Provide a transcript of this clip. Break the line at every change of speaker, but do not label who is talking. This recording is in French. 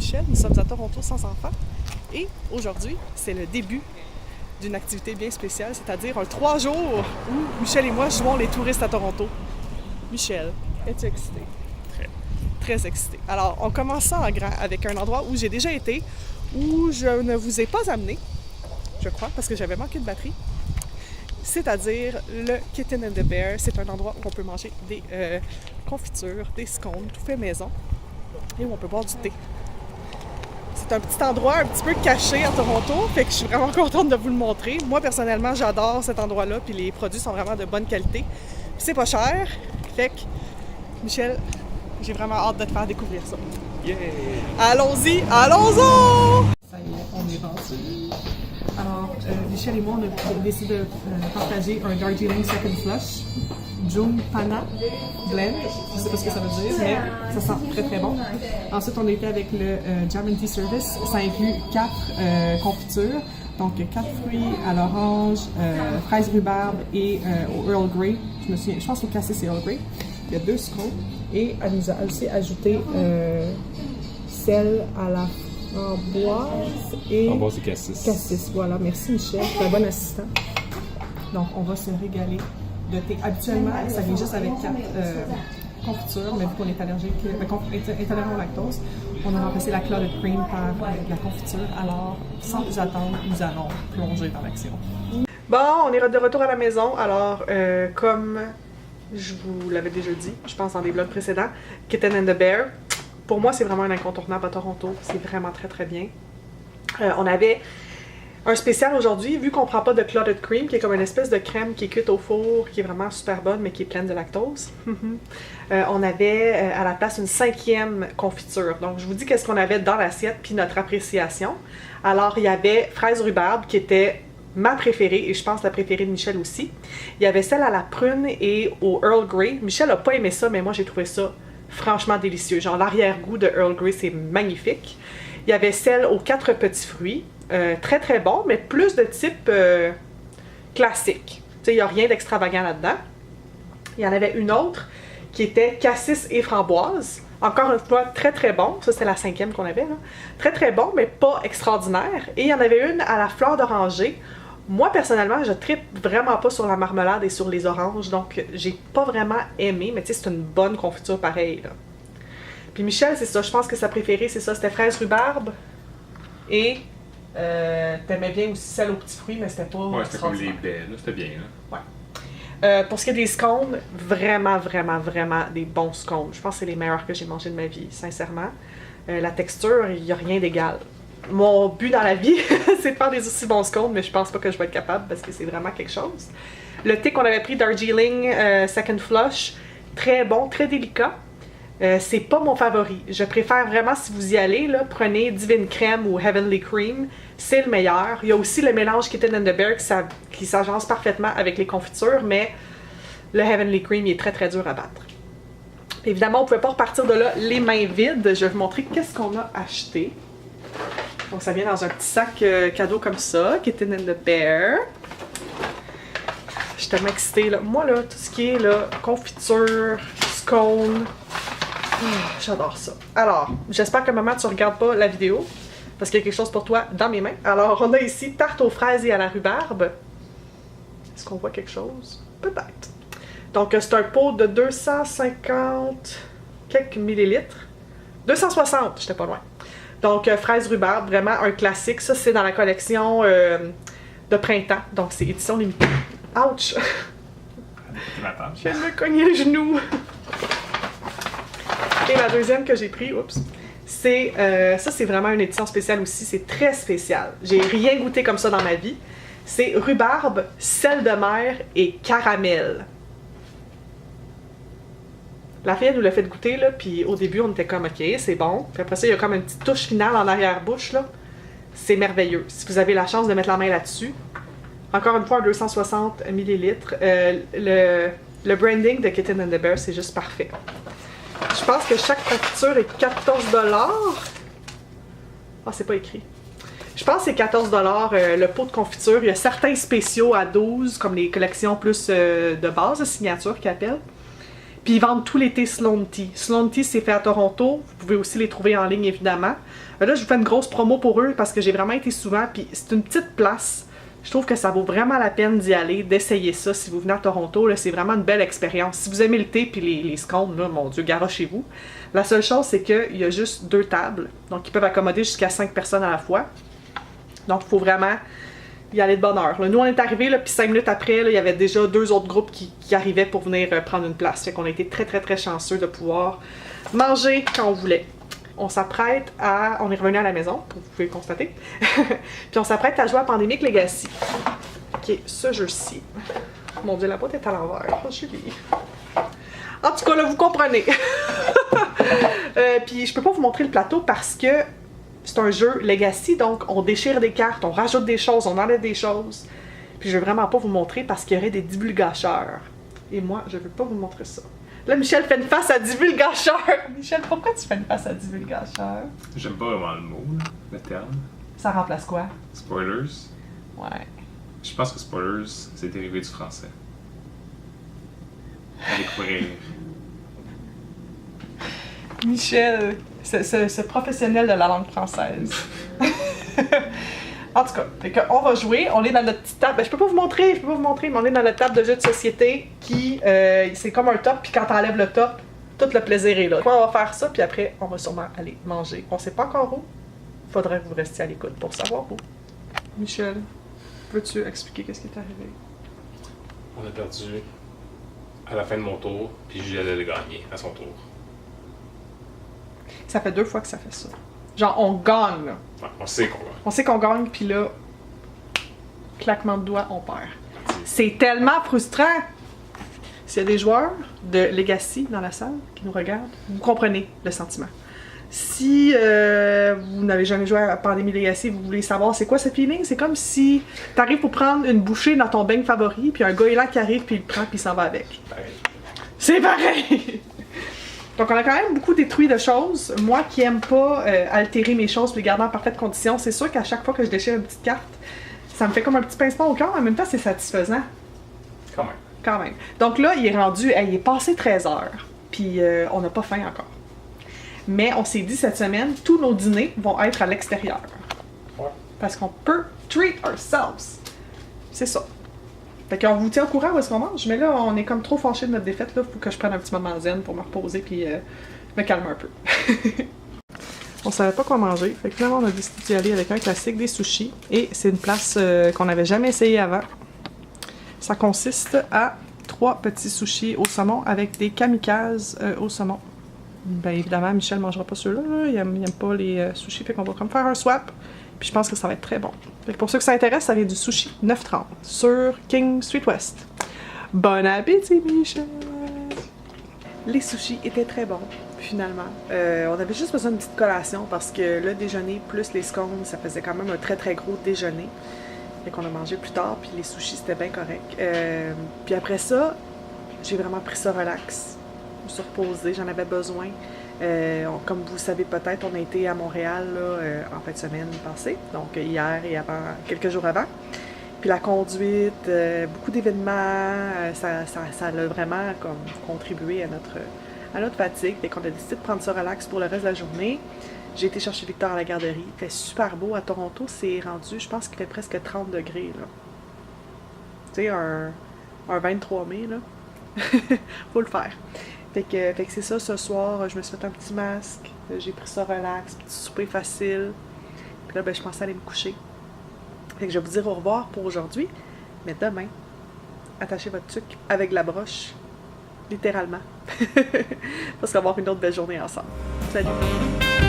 Michel, nous sommes à Toronto sans enfants et aujourd'hui, c'est le début d'une activité bien spéciale, c'est-à-dire un 3 jours où Michel et moi jouons les touristes à Toronto. Michel, es-tu excité?
Très.
Très excité. Alors, on commence ça en grand avec un endroit où j'ai déjà été, où je ne vous ai pas amené, je crois, parce que j'avais manqué de batterie. C'est-à-dire le Kitten and the Bear. C'est un endroit où on peut manger des confitures, des scones, tout fait maison, et où on peut boire du thé. C'est un petit endroit un petit peu caché à Toronto, fait que je suis vraiment contente de vous le montrer. Moi, personnellement, j'adore cet endroit-là, puis les produits sont vraiment de bonne qualité. Puis c'est pas cher, fait que, Michel, j'ai vraiment hâte de te faire découvrir ça.
Yeah!
Allons-y, allons-y! Ça y est, on est rendu. Alors, Michel et moi, on a décidé de partager un Darjeeling Second Flush, June Pana Blend. Je sais pas ce que ça veut dire, mais ça sent très très bon. Ensuite, on a été avec le Jam and Tea Service. Ça inclut 4 confitures, donc 4 fruits à l'orange, fraise rhubarbe et au Earl Grey. Je pense au cassis et Earl Grey. Il y a 2 scones et elle nous a aussi ajouté sel à la framboise et...
Framboise et cassis.
Cassis, voilà. Merci Michel, tu es un bon assistant. Donc, on va se régaler de thé. Habituellement, ça vient juste avec 4 confitures, mais vu qu'on est allergique, intolérant au lactose, on a remplacé la clotted cream par la confiture. Alors, sans plus attendre, nous allons plonger dans l'action. Bon, on est de retour à la maison. Alors, comme je vous l'avais déjà dit, je pense dans des vlogs précédents, Kitten and the Bear, pour moi, c'est vraiment un incontournable à Toronto. C'est vraiment très très bien. On avait un spécial aujourd'hui, vu qu'on prend pas de clotted cream, qui est comme une espèce de crème qui est cuite au four, qui est vraiment super bonne, mais qui est pleine de lactose. On avait à la place une 5e confiture. Donc, je vous dis qu'est-ce qu'on avait dans l'assiette, puis notre appréciation. Alors, il y avait fraise rhubarbe, qui était ma préférée, et je pense la préférée de Michel aussi. Il y avait celle à la prune et au Earl Grey. Michel a pas aimé ça, mais moi, j'ai trouvé ça franchement délicieux. Genre, l'arrière-goût de Earl Grey, c'est magnifique. Il y avait celle aux 4 petits fruits. Très très bon, mais plus de type classique. Tu sais, il n'y a rien d'extravagant là-dedans. Il y en avait une autre qui était cassis et framboise. Encore une fois, très très bon. Ça, c'est la 5e qu'on avait, là. Très très bon, mais pas extraordinaire. Et il y en avait une à la fleur d'oranger. Moi, personnellement, je trippe vraiment pas sur la marmelade et sur les oranges, donc j'ai pas vraiment aimé, mais tu sais, c'est une bonne confiture pareil, là. Puis Michel, c'est ça, je pense que sa préférée, c'est ça, c'était fraise rhubarbe. Et t'aimais bien aussi celle aux petits fruits, mais c'était pas...
Ouais, c'était comme les baies, là, c'était bien, là.
Ouais. Pour ce qui est des scones, vraiment, vraiment, vraiment des bons scones. Je pense que c'est les meilleurs que j'ai mangés de ma vie, sincèrement. La texture, il n'y a rien d'égal. Mon but dans la vie, c'est de faire des aussi bons scones, mais je pense pas que je vais être capable parce que c'est vraiment quelque chose. Le thé qu'on avait pris, Darjeeling Second Flush, très bon, très délicat. C'est pas mon favori. Je préfère vraiment, si vous y allez, là, prenez Divine Crème ou Heavenly Cream. C'est le meilleur. Il y a aussi le mélange Kitten and the Bear qui s'agence parfaitement avec les confitures, mais le Heavenly Cream il est très très dur à battre. Évidemment, on ne pouvait pas repartir de là les mains vides. Je vais vous montrer qu'est-ce qu'on a acheté. Donc ça vient dans un petit sac cadeau comme ça, Kitten and the Bear. Je suis tellement excitée, là. Moi, là, tout ce qui est là, confiture, scone, j'adore ça. Alors, j'espère que maman, tu regardes pas la vidéo, parce qu'il y a quelque chose pour toi dans mes mains. Alors, on a ici tarte aux fraises et à la rhubarbe. Est-ce qu'on voit quelque chose? Peut-être. Donc, c'est un pot de 250 quelques millilitres. 260, j'étais pas loin. Donc, fraise rhubarbe, vraiment un classique. Ça, c'est dans la collection de printemps. Donc, c'est édition limitée. Ouch! Je viens de me cogner le genou. Et la deuxième que j'ai pris, oups, c'est ça, c'est vraiment une édition spéciale aussi. C'est très spécial. J'ai rien goûté comme ça dans ma vie. C'est rhubarbe, sel de mer et caramel. La fille, elle nous l'a fait goûter, là, puis au début, on était comme, ok, c'est bon. Puis après ça, il y a comme une petite touche finale en arrière-bouche, là. C'est merveilleux. Si vous avez la chance de mettre la main là-dessus, encore une fois, 260 ml. Le branding de Kitten and the Bear, c'est juste parfait. Je pense que chaque confiture est 14 $. Ah, c'est pas écrit. Je pense que c'est 14 $ le pot de confiture. Il y a certains spéciaux à 12, comme les collections plus de base, de signature qu'ils appellent. Puis ils vendent tout l'été Sloan Tea. Sloan Tea, c'est fait à Toronto. Vous pouvez aussi les trouver en ligne, évidemment. Là, je vous fais une grosse promo pour eux parce que j'ai vraiment été souvent. Puis c'est une petite place. Je trouve que ça vaut vraiment la peine d'y aller, d'essayer ça si vous venez à Toronto. C'est vraiment une belle expérience. Si vous aimez le thé puis les scones, là, mon Dieu, garochez-vous. La seule chose, c'est qu'il y a juste 2 tables. Donc, ils peuvent accommoder jusqu'à 5 personnes à la fois. Donc, il faut vraiment y aller de bonne heure. Là, nous, on est arrivés, puis 5 minutes après, là, il y avait déjà 2 autres groupes qui arrivaient pour venir prendre une place. Fait qu'on a été très, très, très chanceux de pouvoir manger quand on voulait. On s'apprête à... On est revenu à la maison, vous pouvez le constater. Puis on s'apprête à jouer à Pandemic Legacy. Qui est ce jeu-ci. Mon Dieu, la boîte est à l'envers. Oh, Julie. En tout cas, là, vous comprenez. Puis je peux pas vous montrer le plateau parce que c'est un jeu Legacy, donc on déchire des cartes, on rajoute des choses, on enlève des choses. Puis je veux vraiment pas vous montrer parce qu'il y aurait des divulgateurs. Et moi, je veux pas vous montrer ça. Là, Michel fait une face à divulgateur. Michel, pourquoi tu fais une face à divulgateur?
J'aime pas vraiment le mot, là, le terme.
Ça remplace quoi?
Spoilers.
Ouais.
Je pense que spoilers, c'est dérivé du français. À découvrir.
Michel, ce professionnel de la langue française. En tout cas, fait on va jouer, on est dans notre petite table. Ben, je peux pas vous montrer, mais on est dans notre table de jeu de société qui, c'est comme un top, puis quand t'enlèves le top, tout le plaisir est là. On va faire ça, puis après, on va sûrement aller manger. On sait pas encore où. Faudrait que vous restiez à l'écoute pour savoir où. Michel, peux-tu expliquer qu'est-ce qui est arrivé?
On a perdu à la fin de mon tour, puis Julie allait le gagner à son tour.
Ça fait 2 fois que ça fait ça. Genre, on gagne, là.
Ouais, on sait qu'on gagne.
On sait qu'on gagne, puis là, claquement de doigts, on perd. C'est tellement frustrant! S'il y a des joueurs de Legacy dans la salle qui nous regardent, vous comprenez le sentiment. Si vous n'avez jamais joué à Pandemic Legacy, vous voulez savoir c'est quoi ce feeling, c'est comme si t'arrives pour prendre une bouchée dans ton beigne favori, puis un gars est là qui arrive, puis il le prend, puis il s'en va avec.
Pareil.
C'est pareil! Donc on a quand même beaucoup détruit de choses. Moi qui aime pas altérer mes choses puis les garder en parfaite condition, c'est sûr qu'à chaque fois que je déchire une petite carte, ça me fait comme un petit pincement au cœur, en même temps c'est satisfaisant.
Quand même.
Quand même. Donc là, il est rendu, il est passé 13 heures, puis on n'a pas faim encore. Mais on s'est dit cette semaine, tous nos dîners vont être à l'extérieur.
Ouais.
Parce qu'on peut treat ourselves. C'est ça. Fait qu'on vous tient au courant où est-ce qu'on mange, mais là, on est comme trop fâchés de notre défaite, là. Faut que je prenne un petit moment zen pour me reposer puis me calmer un peu. On savait pas quoi manger, fait que finalement, on a décidé d'y aller avec un classique, des sushis. Et c'est une place qu'on n'avait jamais essayé avant. Ça consiste à 3 petits sushis au saumon avec des kamikazes au saumon. Bien évidemment, Michel mangera pas ceux-là, là. Il aime pas les sushis, fait qu'on va comme faire un swap. Puis je pense que ça va être très bon. Fait que pour ceux que ça intéresse, ça vient du sushi 9,30 sur King Street West. Bon appétit, Michel! Les sushis étaient très bons, finalement. On avait juste besoin d'une petite collation parce que le déjeuner plus les scones, ça faisait quand même un très très gros déjeuner. Fait qu'on a mangé plus tard, puis les sushis c'était bien correct. Puis après ça, j'ai vraiment pris ça relax. Je me suis reposée, j'en avais besoin. Comme vous savez peut-être, on a été à Montréal là, en fin de semaine passée, donc hier et avant, quelques jours avant. Puis la conduite, beaucoup d'événements, ça a vraiment comme contribué à notre fatigue. Fait qu'on a décidé de prendre ça relax pour le reste de la journée. J'ai été chercher Victor à la garderie. Il fait super beau. À Toronto, c'est rendu, je pense qu'il fait presque 30 degrés. Tu sais, un 23 mai, là. Faut le faire. Fait que c'est ça, ce soir, je me suis fait un petit masque, j'ai pris ça relax, petit souper facile. Puis là, ben, je pensais aller me coucher. Fait que je vais vous dire au revoir pour aujourd'hui, mais demain, attachez votre tuque avec la broche, littéralement. Parce qu'on va avoir une autre belle journée ensemble. Salut!